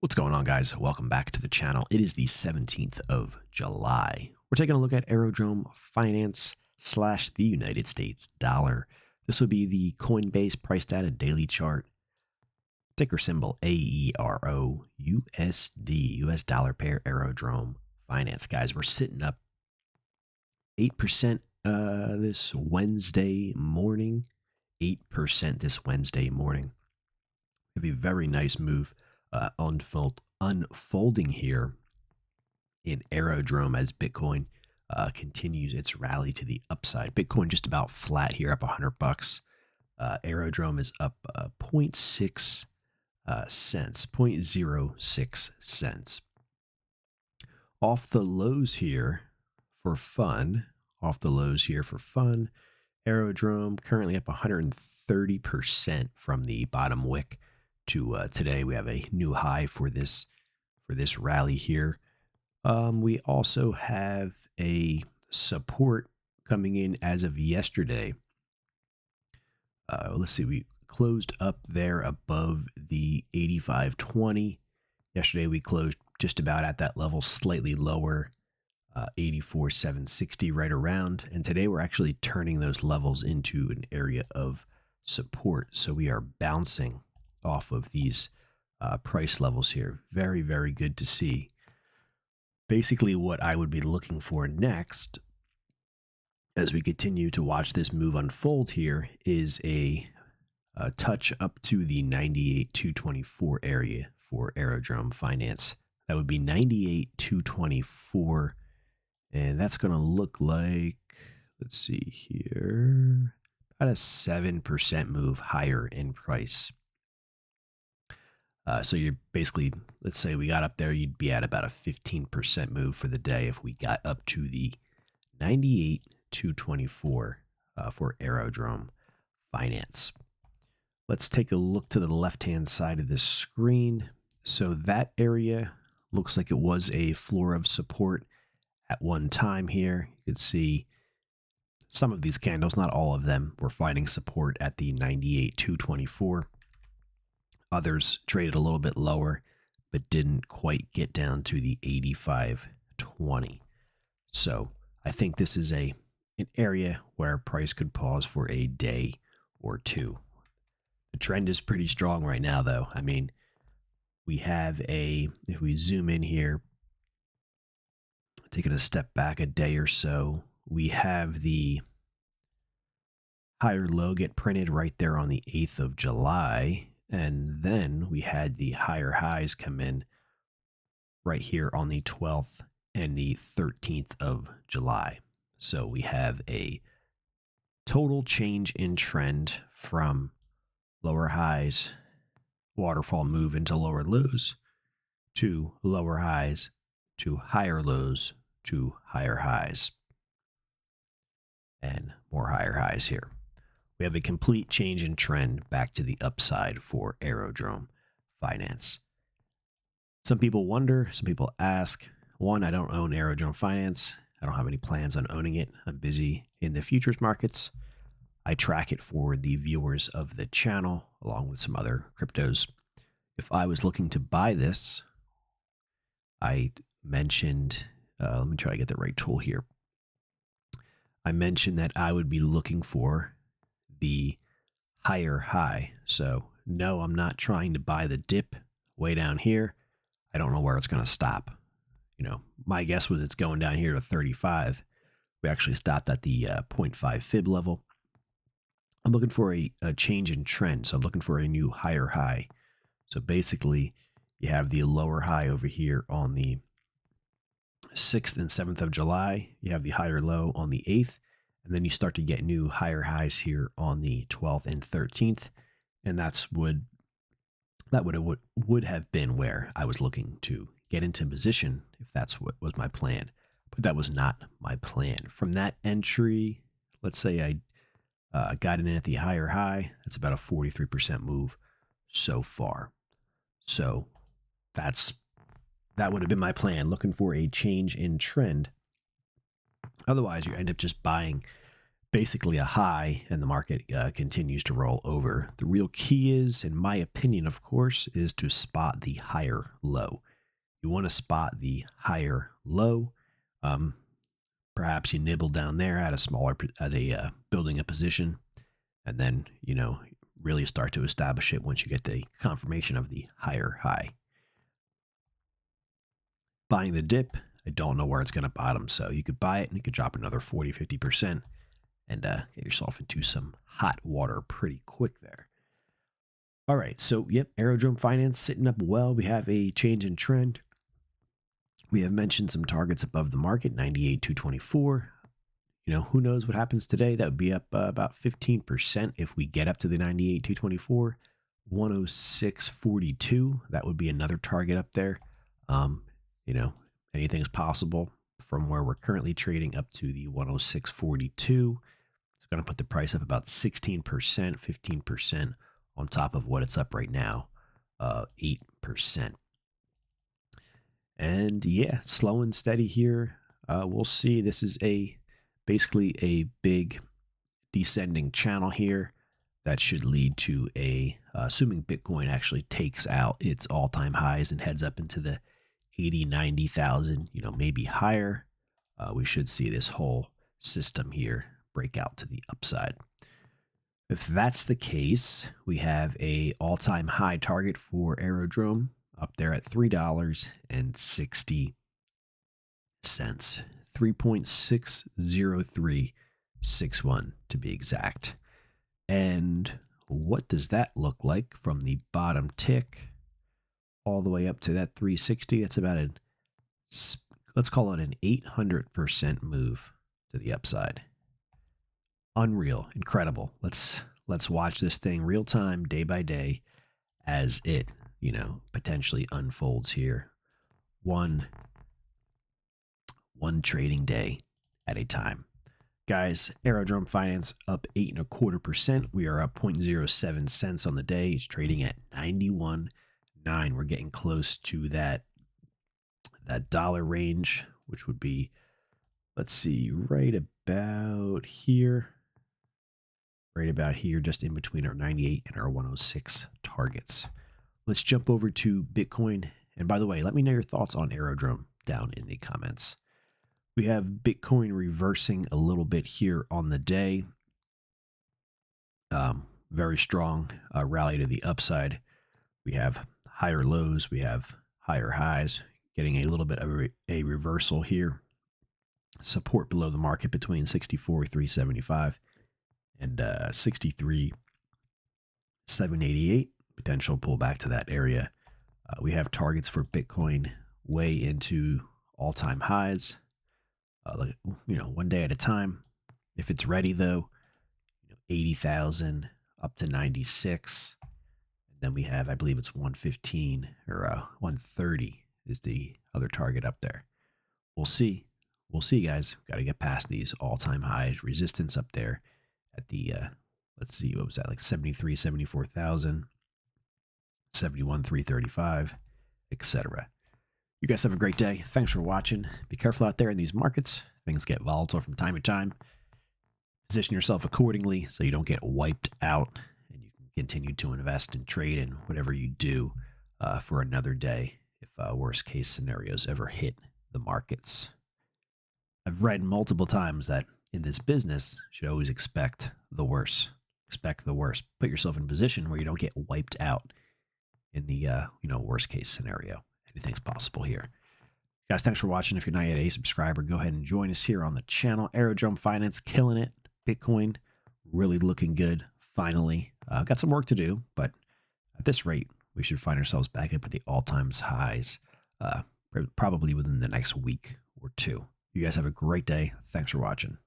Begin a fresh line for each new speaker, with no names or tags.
What's going on, guys? Welcome back to the channel. It is the 17th of July. We're taking a look at Aerodrome Finance slash the United States dollar. This would be the Coinbase price data daily chart. Ticker symbol AERO USD, US dollar pair Aerodrome Finance. Guys, we're sitting up 8% this Wednesday morning. 8% this Wednesday morning. It'd be a very nice move unfolding here in Aerodrome as Bitcoin continues its rally to the upside. Bitcoin just about flat here, up $100. Aerodrome is up 0.6 cents, 0.06 cents. Off the lows here for fun. Aerodrome currently up 130% from the bottom wick to today. We have a new high for this rally here. We also have a support coming in as of yesterday. Let's see, we closed up there above the 85.20. Yesterday we closed just about at that level, slightly lower, 84.760 right around. And today we're actually turning those levels into an area of support. So we are bouncing off of these price levels here. Very, very good to see. Basically, what I would be looking for next as we continue to watch this move unfold here is a touch up to the 98,224 area for Aerodrome Finance. That would be 98,224. And that's going to look like, let's see here, about a 7% move higher in price. So you're basically, let's say we got up there, you'd be at about a 15% move for the day if we got up to the 98,224 for Aerodrome Finance. Let's take a look to the left-hand side of the screen. So that area looks like it was a floor of support at one time here. You can see some of these candles, not all of them, were finding support at the 98,224. Others traded a little bit lower, but didn't quite get down to the 85.20. So I think this is an area where price could pause for a day or two. The trend is pretty strong right now, though. I mean, we have if we zoom in here, taking a step back a day or so, we have the higher low get printed right there on the 8th of July. And then we had the higher highs come in right here on the 12th and the 13th of July. So we have a total change in trend from lower highs, waterfall move into lower lows, to lower highs, to higher lows, to higher highs, and more higher highs here. We have a complete change in trend back to the upside for Aerodrome Finance. Some people wonder, some people ask, one, I don't own Aerodrome Finance. I don't have any plans on owning it. I'm busy in the futures markets. I track it for the viewers of the channel, along with some other cryptos. If I was looking to buy this, I mentioned, let me try to get the right tool here. I mentioned that I would be looking for the higher high. So no, I'm not trying to buy the dip way down here. I don't know where it's going to stop. You know, my guess was it's going down here to 35. We actually stopped at the 0.5 fib level. I'm looking for a change in trend. So I'm looking for a new higher high. So basically you have the lower high over here on the 6th and 7th of July. You have the higher low on the 8th. And then you start to get new higher highs here on the 12th and 13th. And that would have been where I was looking to get into position if that's what was my plan. But that was not my plan. From that entry, let's say I got in at the higher high. That's about a 43% move so far. So that would have been my plan, looking for a change in trend. Otherwise, you end up just buying basically a high, and the market continues to roll over. The real key is, in my opinion, of course, is to spot the higher low. You want to spot the higher low. Um, Perhaps you nibble down there at a smaller, building a position, and then, really start to establish it once you get the confirmation of the higher high. Buying the dip, I don't know where it's going to bottom. So you could buy it and you could drop another 40, 50% and get yourself into some hot water pretty quick there. All right. So, yep, Aerodrome Finance sitting up well. We have a change in trend. We have mentioned some targets above the market, 98,224. Who knows what happens today? That would be up about 15% if we get up to the 98,224. 106.42. That would be another target up there. Um, you know, Anything's possible from where we're currently trading up to the 106.42. It's going to put the price up about 16%, 15% on top of what it's up right now, 8%. And yeah, slow and steady here. We'll see. This is basically a big descending channel here that should lead to assuming Bitcoin actually takes out its all-time highs and heads up into the 80, 90,000, maybe higher. We should see this whole system here break out to the upside. If that's the case, we have a all-time high target for Aerodrome up there at $3.60. 3.60361 to be exact. And what does that look like from the bottom tick all the way up to that 360? That's about let's call it an 800% move to the upside. Unreal, incredible. Let's watch this thing real time, day by day, as it, potentially unfolds here. One trading day at a time. Guys, Aerodrome Finance up 8.25%. We are up 0.07 cents on the day. It's trading at 91.9. We're getting close to that dollar range, which would be, let's see, right about here, just in between our 98 and our 106 targets. Let's jump over to Bitcoin. And by the way, let me know your thoughts on Aerodrome down in the comments. We have Bitcoin reversing a little bit here on the day. Very strong rally to the upside. We have higher lows. We have higher highs. Getting a little bit of a reversal here. Support below the market between 64,375 and 63,788. Potential pullback to that area. We have targets for Bitcoin way into all-time highs. One day at a time. If it's ready, though, 80,000 up to 96. And then we have, I believe it's 115 or 130 is the other target up there. We'll see. We'll see, guys. Got to get past these all-time highs. Resistance up there at the, let's see, what was that? Like 73, 74,000, 71,335, etc. You guys have a great day. Thanks for watching. Be careful out there in these markets. Things get volatile from time to time. Position yourself accordingly so you don't get wiped out and you can continue to invest and trade in whatever you do for another day if worst case scenarios ever hit the markets. I've read multiple times that in this business, you should always expect the worst. Expect the worst. Put yourself in a position where you don't get wiped out in the worst case scenario. Anything's possible here. Guys, thanks for watching. If you're not yet a subscriber, go ahead and join us here on the channel. Aerodrome Finance, killing it. Bitcoin, really looking good. Finally, got some work to do, but at this rate, we should find ourselves back up at the all-time highs, probably within the next week or two. You guys have a great day. Thanks for watching.